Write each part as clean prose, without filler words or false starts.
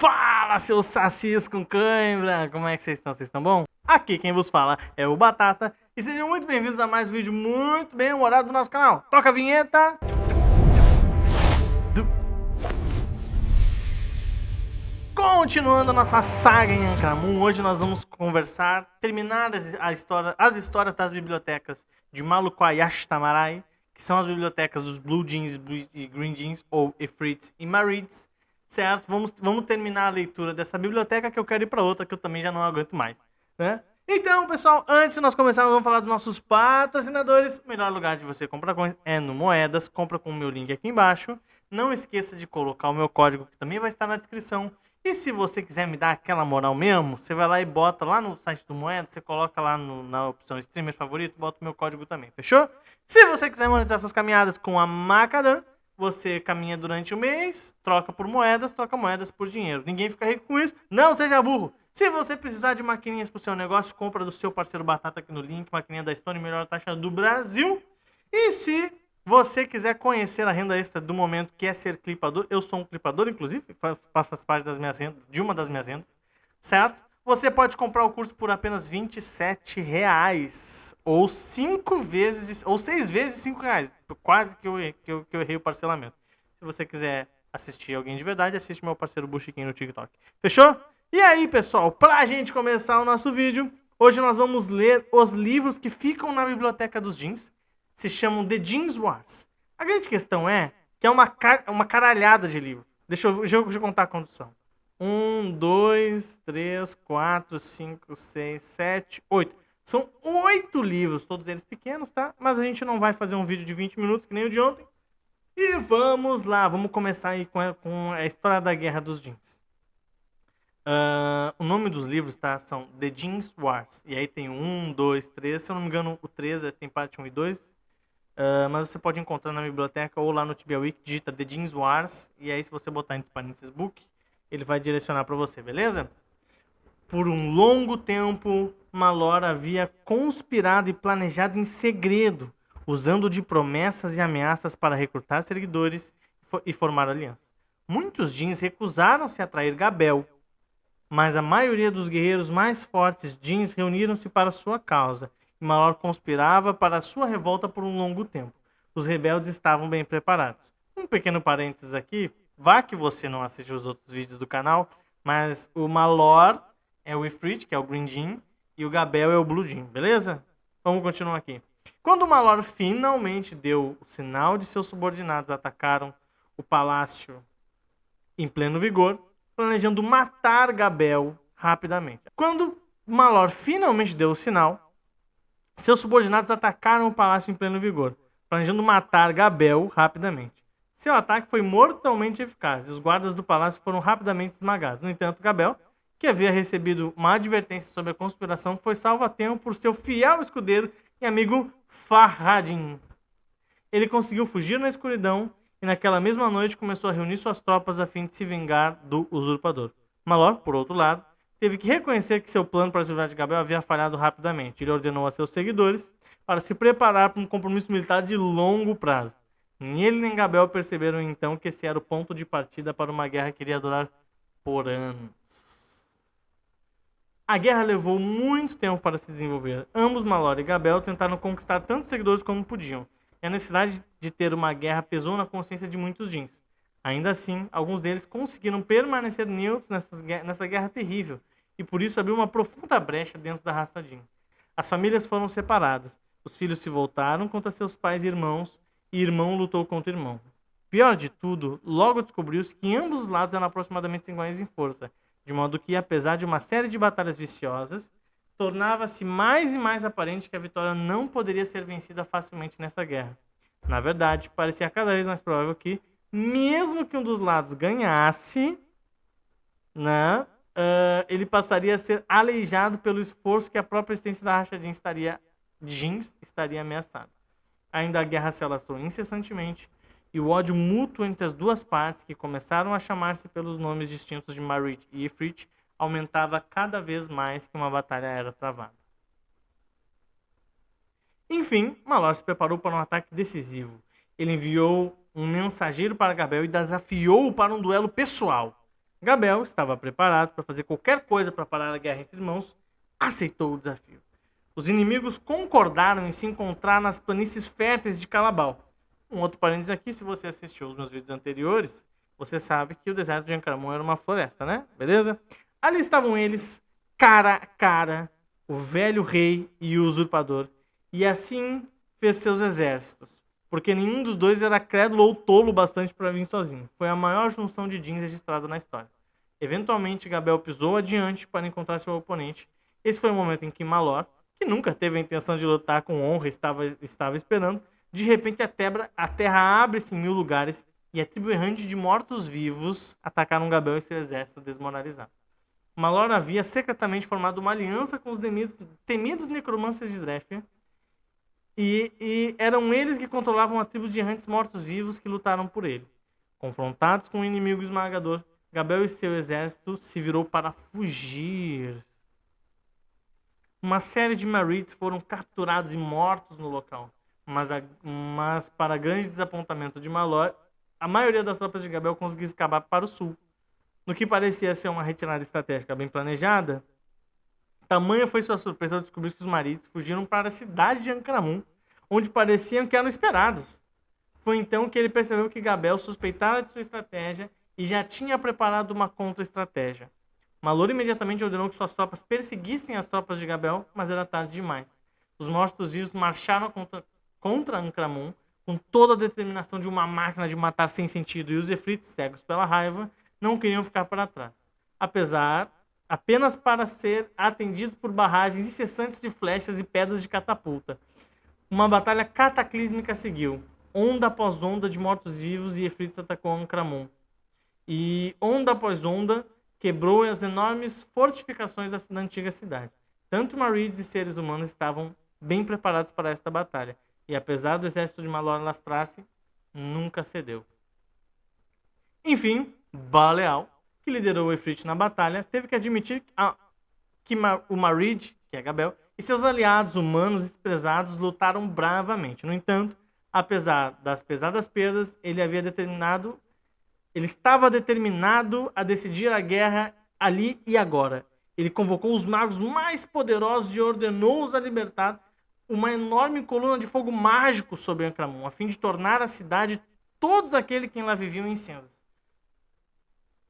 Fala, seus sacis com cãibra! Como é que vocês estão? Vocês estão bom? Aqui quem vos fala é o Batata e sejam muito bem-vindos a mais um vídeo muito bem humorado do nosso canal. Toca a vinheta! Continuando a nossa saga em Ankara Moon, hoje nós vamos terminar as histórias das bibliotecas de Maluquai Ashtamarai, que são as bibliotecas dos Blue Jeans e Green Jeans, ou Ifrits e Marids, certo? Vamos terminar a leitura dessa biblioteca que eu quero ir para outra que eu também já não aguento mais, né? Então, pessoal, antes de nós começarmos, vamos falar dos nossos patrocinadores. O melhor lugar de você comprar coisas é no Moedas. Compra com o meu link aqui embaixo. Não esqueça de colocar o meu código, que também vai estar na descrição. E se você quiser me dar aquela moral mesmo, você vai lá e bota lá no site do Moedas, você coloca lá na opção streamer favorito, bota o meu código também, fechou? Se você quiser monetizar suas caminhadas com a Macadam, você caminha durante o mês, troca por moedas, troca moedas por dinheiro. Ninguém fica rico com isso, não seja burro. Se você precisar de maquininhas pro seu negócio, compra do seu parceiro Batata aqui no link, maquininha da Stone, melhor taxa do Brasil. E se você quiser conhecer a renda extra do momento, que é ser clipador, eu sou um clipador, inclusive, faço parte das minhas rendas, de uma das minhas rendas, certo? Você pode comprar o curso por apenas R$27, ou 5 vezes, ou 6 vezes R$5. Quase que eu errei o parcelamento. Se você quiser assistir alguém de verdade, assiste meu parceiro Bushiquinho no TikTok. Fechou? E aí, pessoal, pra gente começar o nosso vídeo, hoje nós vamos ler os livros que ficam na biblioteca dos jeans. Se chamam The Jeans Wars. A grande questão é que é uma caralhada de livros. Deixa eu contar quantos são. 1, 2, 3, 4, 5, 6, 7, 8. São 8 livros, todos eles pequenos, tá? Mas a gente não vai fazer um vídeo de 20 minutos, que nem o de ontem. E vamos lá, vamos começar aí com a história da Guerra dos Jeans. O nome dos livros, tá? São The Jeans Wars. E aí tem 1, 2, 3. Se eu não me engano, o 3 tem parte 1 e 2. Mas você pode encontrar na biblioteca ou lá no Tibia Wiki, digita The Jeans Wars. E aí se você botar entre parênteses book, ele vai direcionar para você, beleza? Por um longo tempo, Malor havia conspirado e planejado em segredo, usando de promessas e ameaças para recrutar seguidores e formar alianças. Muitos jeans recusaram-se a trair Gabel, mas a maioria dos guerreiros mais fortes jeans reuniram-se para sua causa, e Malor conspirava para sua revolta por um longo tempo. Os rebeldes estavam bem preparados. Um pequeno parênteses aqui, vá que você não assistiu os outros vídeos do canal, mas o Malor é o Ifrit, que é o Green Jean, e o Gabel é o Blue Jean, beleza? Vamos continuar aqui. Quando o Malor finalmente deu o sinal de seus subordinados atacaram o palácio em pleno vigor, planejando matar Gabel rapidamente. Quando Malor finalmente deu o sinal, seus subordinados atacaram o palácio em pleno vigor, planejando matar Gabel rapidamente. Seu ataque foi mortalmente eficaz e os guardas do palácio foram rapidamente esmagados. No entanto, Gabel, que havia recebido uma advertência sobre a conspiração, foi salvo a tempo por seu fiel escudeiro e amigo Farhadin. Ele conseguiu fugir na escuridão e naquela mesma noite começou a reunir suas tropas a fim de se vingar do usurpador. Malor, por outro lado, teve que reconhecer que seu plano para a cidade de Gabel havia falhado rapidamente. Ele ordenou a seus seguidores para se preparar para um compromisso militar de longo prazo. Nem ele nem Gabel perceberam então que esse era o ponto de partida para uma guerra que iria durar por anos. A guerra levou muito tempo para se desenvolver. Ambos, Malor e Gabel, tentaram conquistar tantos seguidores como podiam. E a necessidade de ter uma guerra pesou na consciência de muitos jeans. Ainda assim, alguns deles conseguiram permanecer neutros nessa guerra terrível, e por isso abriu uma profunda brecha dentro da raça Jean. As famílias foram separadas, os filhos se voltaram contra seus pais e irmãos, e irmão lutou contra irmão. Pior de tudo, logo descobriu-se que ambos os lados eram aproximadamente iguais em força, de modo que, apesar de uma série de batalhas viciosas, tornava-se mais e mais aparente que a vitória não poderia ser vencida facilmente nessa guerra. Na verdade, parecia cada vez mais provável que, mesmo que um dos lados ganhasse, né, ele passaria a ser aleijado pelo esforço que a própria existência da raça jeans estaria ameaçada. Ainda a guerra se alastrou incessantemente, e o ódio mútuo entre as duas partes, que começaram a chamar-se pelos nomes distintos de Marid e Ifrit, aumentava cada vez mais que uma batalha era travada. Enfim, Malor se preparou para um ataque decisivo. Ele enviou um mensageiro para Gabel e desafiou-o para um duelo pessoal. Gabel estava preparado para fazer qualquer coisa para parar a guerra entre irmãos, aceitou o desafio. Os inimigos concordaram em se encontrar nas planícies férteis de Calabal. Um outro parênteses aqui, se você assistiu os meus vídeos anteriores, você sabe que o deserto de Ancramon era uma floresta, né? Beleza? Ali estavam eles, cara a cara, o velho rei e o usurpador, e assim fez seus exércitos, porque nenhum dos dois era crédulo ou tolo bastante para vir sozinho. Foi a maior junção de jeans registrada na história. Eventualmente, Gabel pisou adiante para encontrar seu oponente. Esse foi o momento em que Malor, que nunca teve a intenção de lutar com honra, estava esperando. De repente, a terra abre-se em 1000 lugares e a tribo errante de mortos-vivos atacaram Gabel e seu exército desmoralizado. Malor havia secretamente formado uma aliança com os temidos necromances de Drefia e eram eles que controlavam a tribo de errantes mortos-vivos que lutaram por ele. Confrontados com um inimigo esmagador, Gabel e seu exército se virou para fugir. Uma série de Marids foram capturados e mortos no local, mas para grande desapontamento de Malor, a maioria das tropas de Gabel conseguiu escapar para o sul. No que parecia ser uma retirada estratégica bem planejada, tamanha foi sua surpresa ao descobrir que os Marids fugiram para a cidade de Ancramon, onde pareciam que eram esperados. Foi então que ele percebeu que Gabel suspeitara de sua estratégia e já tinha preparado uma contra-estratégia. Malor imediatamente ordenou que suas tropas perseguissem as tropas de Gabel, mas era tarde demais. Os mortos-vivos marcharam contra Ancramon com toda a determinação de uma máquina de matar sem sentido, e os Efrites, cegos pela raiva, não queriam ficar para trás. Apenas para ser atendidos por barragens incessantes de flechas e pedras de catapulta. Uma batalha cataclísmica seguiu. Onda após onda de mortos-vivos e Efrites atacou Ancramon. E onda após onda quebrou as enormes fortificações da antiga cidade. Tanto Marids e seres humanos estavam bem preparados para esta batalha, e apesar do exército de Malor lastrar-se, nunca cedeu. Enfim, Baleal, que liderou o Efrit na batalha, teve que admitir que o Marid, que é Gabel, e seus aliados humanos desprezados lutaram bravamente. No entanto, apesar das pesadas perdas, ele estava determinado a decidir a guerra ali e agora. Ele convocou os magos mais poderosos e ordenou-os a libertar uma enorme coluna de fogo mágico sobre Ancramon, a fim de tornar a cidade todos aqueles que lá viviam em cinzas.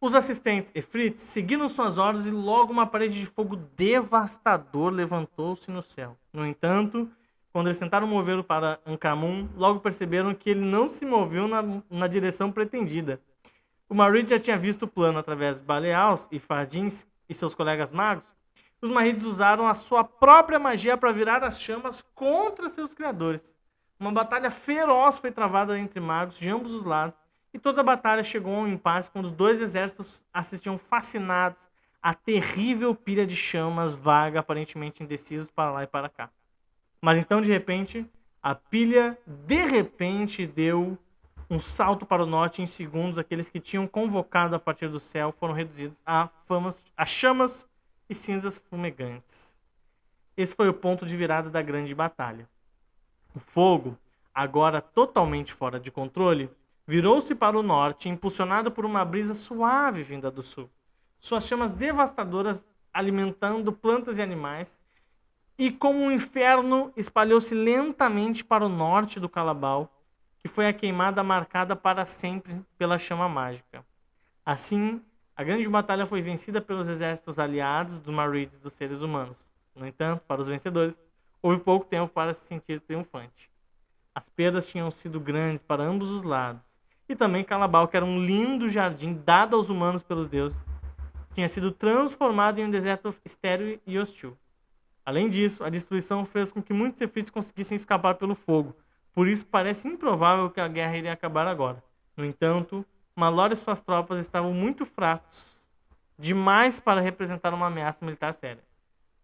Os assistentes Efrites seguiram suas ordens e logo uma parede de fogo devastador levantou-se no céu. No entanto, quando eles tentaram movê-lo para Ancramon, logo perceberam que ele não se moveu na direção pretendida. O Marid já tinha visto o plano através de Baleals e Fardins e seus colegas magos. Os Marids usaram a sua própria magia para virar as chamas contra seus criadores. Uma batalha feroz foi travada entre magos de ambos os lados, e toda a batalha chegou a um impasse quando os dois exércitos assistiam fascinados à terrível pilha de chamas vaga, aparentemente indecisos para lá e para cá. Mas então, de repente, a pilha, deu um salto para o norte em segundos. Aqueles que tinham convocado a partir do céu foram reduzidos a chamas e cinzas fumegantes. Esse foi o ponto de virada da grande batalha. O fogo, agora totalmente fora de controle, virou-se para o norte, impulsionado por uma brisa suave vinda do sul. Suas chamas devastadoras alimentando plantas e animais, e como um inferno espalhou-se lentamente para o norte do Calabal, que foi a queimada marcada para sempre pela chama mágica. Assim, a grande batalha foi vencida pelos exércitos aliados dos Marids dos seres humanos. No entanto, para os vencedores, houve pouco tempo para se sentir triunfante. As perdas tinham sido grandes para ambos os lados. E também Calabal, que era um lindo jardim dado aos humanos pelos deuses, tinha sido transformado em um deserto estéril e hostil. Além disso, a destruição fez com que muitos Efrites conseguissem escapar pelo fogo. Por isso, parece improvável que a guerra iria acabar agora. No entanto, Malor e suas tropas estavam muito fracos demais para representar uma ameaça militar séria.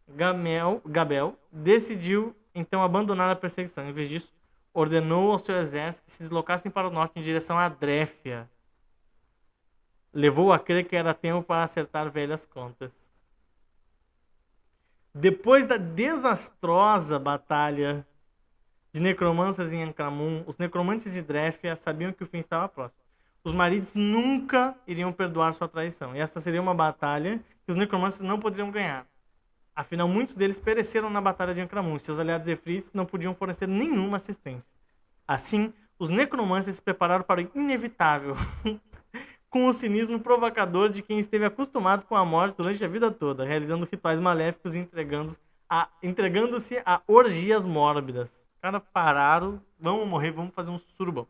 Gabel decidiu então abandonar a perseguição. Em vez disso, ordenou ao seu exército que se deslocassem para o norte em direção a Drefia. Levou a crer que era tempo para acertar velhas contas. Depois da desastrosa batalha de necromantas em Ancramon, os necromantes de Drefia sabiam que o fim estava próximo. Os Marids nunca iriam perdoar sua traição. E essa seria uma batalha que os necromantes não poderiam ganhar. Afinal, muitos deles pereceram na Batalha de Ancramun. Seus aliados Efrites não podiam fornecer nenhuma assistência. Assim, os necromantes se prepararam para o inevitável, com o cinismo provocador de quem esteve acostumado com a morte durante a vida toda, realizando rituais maléficos e entregando-se a orgias mórbidas. Os caras pararam, vamos morrer, vamos fazer um surubão.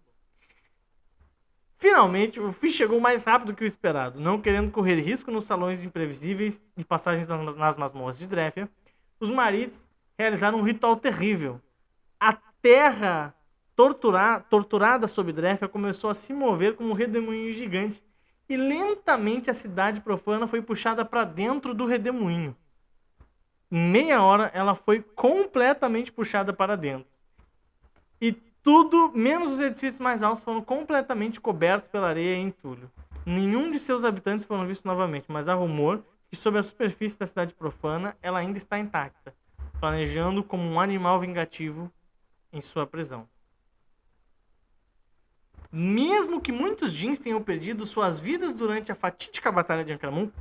Finalmente, o fim chegou mais rápido que o esperado. Não querendo correr risco nos salões imprevisíveis e passagens nas masmorras de Drefia, os Marids realizaram um ritual terrível. A terra torturada sob Drefia começou a se mover como um redemoinho gigante e lentamente a cidade profana foi puxada para dentro do redemoinho. Em meia hora, ela foi completamente puxada para dentro. E tudo, menos os edifícios mais altos, foram completamente cobertos pela areia e entulho. Nenhum de seus habitantes foram vistos novamente, mas há rumor que sobre a superfície da cidade profana ela ainda está intacta, planejando como um animal vingativo em sua prisão. Mesmo que muitos Djinns tenham perdido suas vidas durante a fatídica Batalha de Ancramun,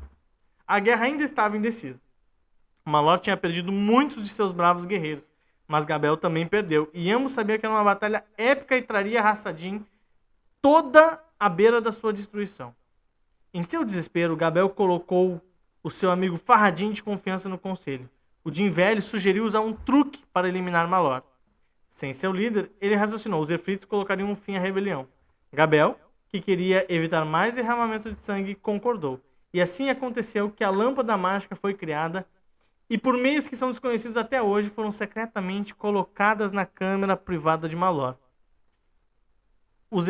a guerra ainda estava indecisa. Malor tinha perdido muitos de seus bravos guerreiros, mas Gabel também perdeu, e ambos sabiam que era uma batalha épica e traria a raça Djinn toda à beira da sua destruição. Em seu desespero, Gabel colocou o seu amigo Farradin de confiança no conselho. O Djinn velho sugeriu usar um truque para eliminar Malor. Sem seu líder, ele raciocinou: os Efrites colocariam um fim à rebelião. Gabel, que queria evitar mais derramamento de sangue, concordou. E assim aconteceu que a lâmpada mágica foi criada e por meios que são desconhecidos até hoje, foram secretamente colocadas na câmara privada de Malor. O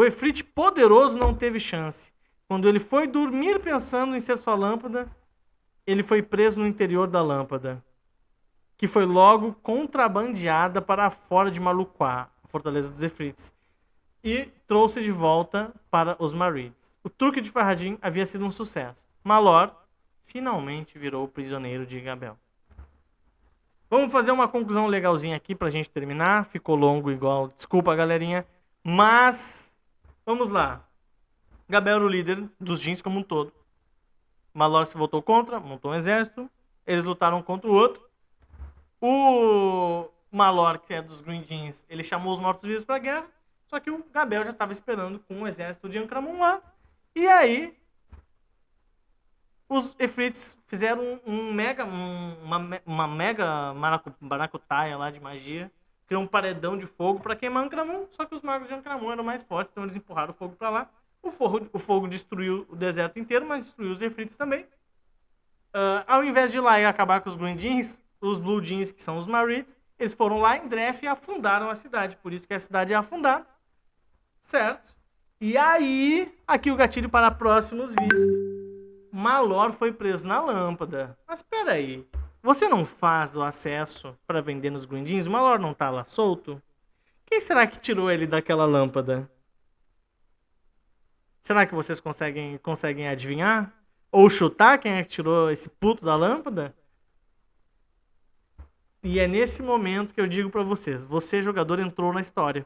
Efrit poderoso não teve chance. Quando ele foi dormir pensando em ser sua lâmpada, ele foi preso no interior da lâmpada, que foi logo contrabandeada para fora de Maluquá, a fortaleza dos Efrites, e trouxe de volta para os Marids. O truque de Farradin havia sido um sucesso. Malor finalmente virou o prisioneiro de Gabel. Vamos fazer uma conclusão legalzinha aqui pra gente terminar. Ficou longo igual, desculpa galerinha. Mas, vamos lá. Gabel era o líder dos Djinns como um todo. Malor se voltou contra, montou um exército. Eles lutaram contra o outro. O Malor, que é dos Green Djinns, ele chamou os mortos-vivos pra guerra. Só que o Gabel já estava esperando com o exército de Ancramun lá. E aí os Efrites fizeram uma mega maracutaia lá de magia. Criou um paredão de fogo para queimar Ancramun. Só que os magos de Ancramun eram mais fortes, então eles empurraram o fogo para lá. O fogo destruiu o deserto inteiro, mas destruiu os Efrites também. Ao invés de ir lá e acabar com os Green Djinns, os Blue Djinns, que são os Marids, eles foram lá em Drefia e afundaram a cidade. Por isso que a cidade é afundada. Certo? E aí, aqui o gatilho para próximos vídeos. Malor foi preso na lâmpada. Mas espera aí, você não faz o acesso para vender nos Green Djinns? O Malor não tá lá solto? Quem será que tirou ele daquela lâmpada? Será que vocês conseguem adivinhar? Ou chutar quem é que tirou esse puto da lâmpada? E é nesse momento que eu digo para vocês: você, jogador, entrou na história.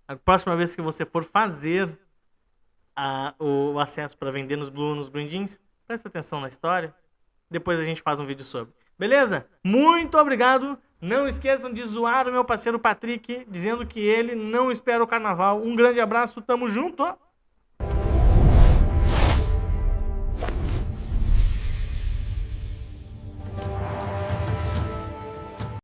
A próxima vez que você for fazer o acesso para vender nos Green Djinns, presta atenção na história. Depois a gente faz um vídeo sobre. Beleza? Muito obrigado. Não esqueçam de zoar o meu parceiro Patrick, dizendo que ele não espera o carnaval. Um grande abraço, tamo junto.